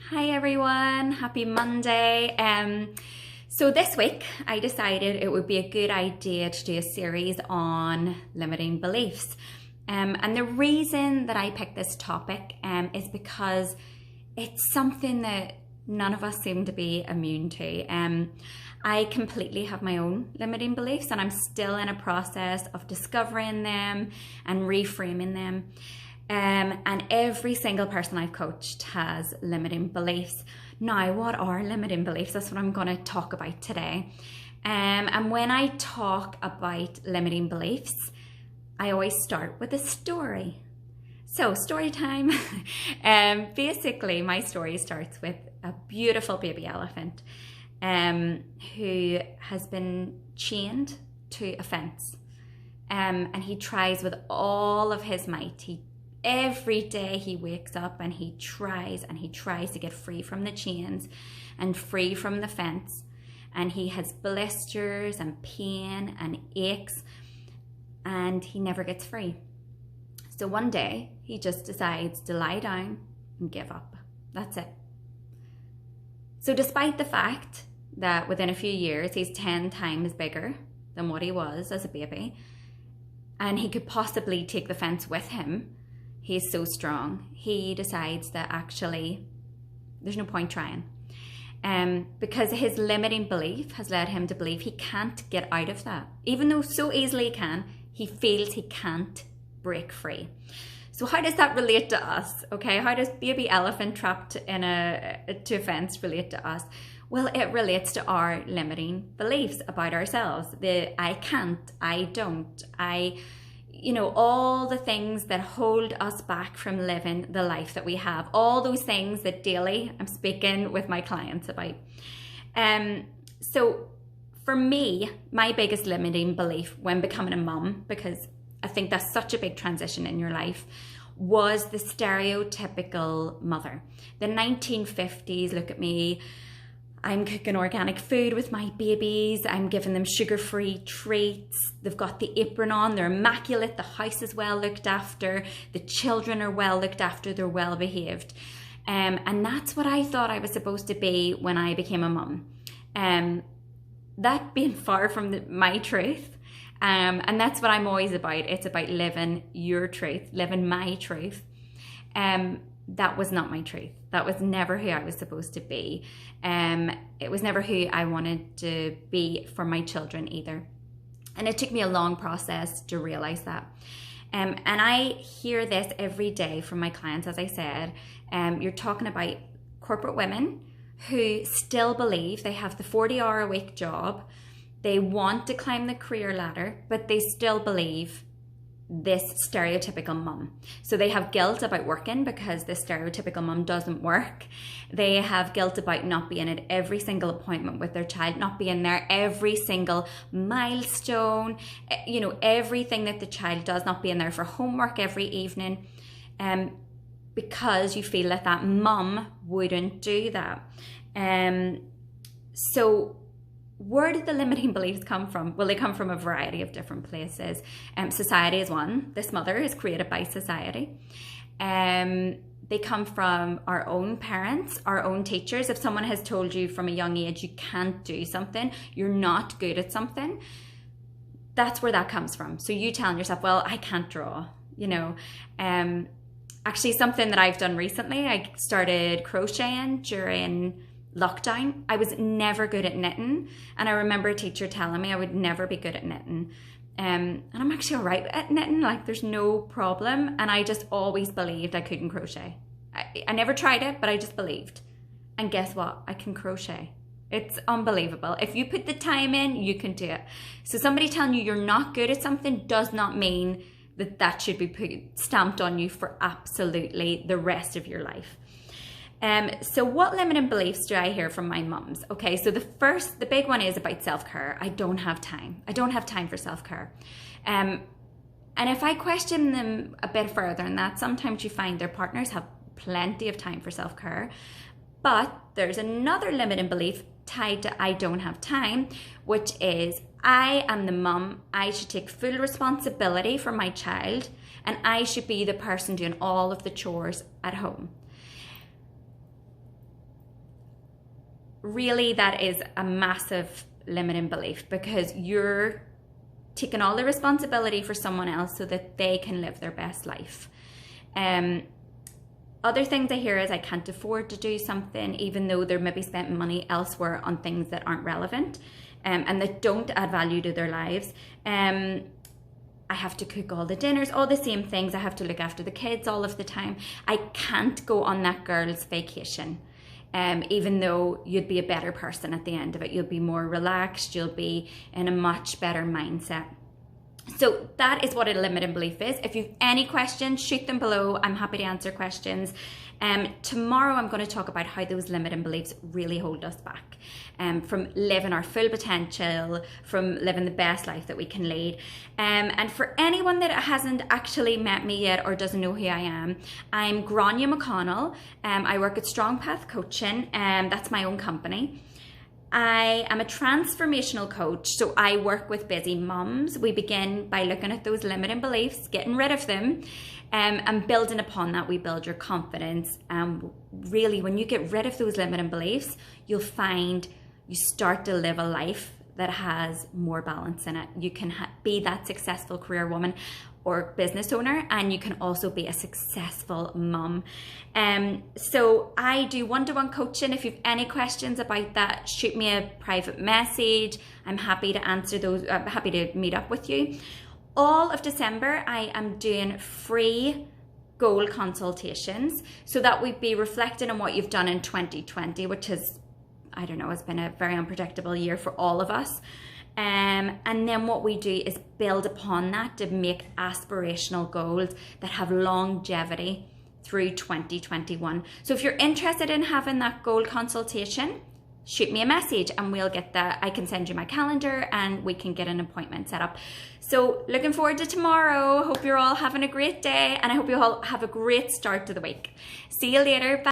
Hi everyone, happy Monday. So this week I decided it would be a good idea to do a series on limiting beliefs. And the reason that I picked this topic is because it's something that none of us seem to be immune to. I completely have my own limiting beliefs and I'm still in a process of discovering them and reframing them. And every single person I've coached has limiting beliefs. Now, what are limiting beliefs? That's what I'm going to talk about today. And when I talk about limiting beliefs, I always start with a story. So, story time. Basically, my story starts with a beautiful baby elephant who has been chained to a fence. And he tries with all of his might. Every day he wakes up and he tries to get free from the chains and free from the fence. And he has blisters and pain and aches and he never gets free. So one day he just decides to lie down and give up. That's it. So despite the fact that within a few years he's 10 times bigger than what he was as a baby and he could possibly take the fence with him, he's so strong, he decides that actually there's no point trying. Because his limiting belief has led him to believe he can't get out of that. Even though so easily he can, he feels he can't break free. So how does that relate to us? Okay, how does baby elephant trapped in a fence relate to us? Well, it relates to our limiting beliefs about ourselves. The I can't, I don't, all the things that hold us back from living the life that we have, all those things that daily I'm speaking with my clients about. So for me, my biggest limiting belief when becoming a mum, because I think that's such a big transition in your life, was the stereotypical mother. The 1950s, look at me, I'm cooking organic food with my babies. I'm giving them sugar-free treats. They've got the apron on. They're immaculate. The house is well looked after. The children are well looked after. They're well behaved. And that's what I thought I was supposed to be when I became a mum. That being far from my truth. And that's what I'm always about. It's about living your truth, living my truth. That was not my truth. That was never who I was supposed to be. It was never who I wanted to be for my children either. And it took me a long process to realize that. And I hear this every day from my clients, as I said. You're talking about corporate women who still believe they have the 40-hour-a-week job. They want to climb the career ladder, but they still believe this stereotypical mum. So they have guilt about working because this stereotypical mum doesn't work. They have guilt about not being at every single appointment with their child, not being there every single milestone, everything that the child does, not being there for homework every evening, because you feel that mum wouldn't do that. So where did the limiting beliefs come from? Well, they come from a variety of different places. Society is one. This mother is created by society. They come from our own parents, our own teachers. If someone has told you from a young age you can't do something, you're not good at something, that's where that comes from. So you telling yourself, well, I can't draw, Actually, something that I've done recently, I started crocheting during lockdown. I was never good at knitting, and I remember a teacher telling me I would never be good at knitting, and I'm actually all right at knitting, like there's no problem, and I just always believed I couldn't crochet. I never tried it, but I just believed, and guess what? I can crochet. It's unbelievable. If you put the time in, you can do it. So somebody telling you you're not good at something does not mean that should be stamped on you for absolutely the rest of your life. So what limiting beliefs do I hear from my mums? Okay, so the big one is about self-care. I don't have time. I don't have time for self-care. And if I question them a bit further than that, sometimes you find their partners have plenty of time for self-care. But there's another limiting belief tied to I don't have time, which is I am the mum. I should take full responsibility for my child and I should be the person doing all of the chores at home. really that is a massive limiting belief, because you're taking all the responsibility for someone else so that they can live their best life. Other things I hear is I can't afford to do something, even though they're maybe spending money elsewhere on things that aren't relevant and that don't add value to their lives. I have to cook all the dinners, all the same things. I have to look after the kids all of the time. I can't go on that girl's vacation. Even though you'd be a better person at the end of it. You'll be more relaxed, you'll be in a much better mindset. So that is what a limiting belief is. If you've any questions, shoot them below. I'm happy to answer questions. Tomorrow I'm going to talk about how those limiting beliefs really hold us back from living our full potential, from living the best life that we can lead. And for anyone that hasn't actually met me yet or doesn't know who I am, I'm Grania McConnell. I work at Strong Path Coaching, and that's my own company. I am a transformational coach, so I work with busy mums. We begin by looking at those limiting beliefs, getting rid of them, and building upon that, we build your confidence. Really, when you get rid of those limiting beliefs, you'll find you start to live a life that has more balance in it. You can be that successful career woman or business owner, and you can also be a successful mum. So I do one-to-one coaching. If you've any questions about that, shoot me a private message. I'm happy to answer those. I'm happy to meet up with you. All of December, I am doing free goal consultations, so that we'd be reflecting on what you've done in 2020, which has, I don't know, it's been a very unpredictable year for all of us. And then what we do is build upon that to make aspirational goals that have longevity through 2021. So if you're interested in having that goal consultation, shoot me a message and we'll get that. I can send you my calendar and we can get an appointment set up. So looking forward to tomorrow. Hope you're all having a great day, and I hope you all have a great start to the week. See you later. Bye.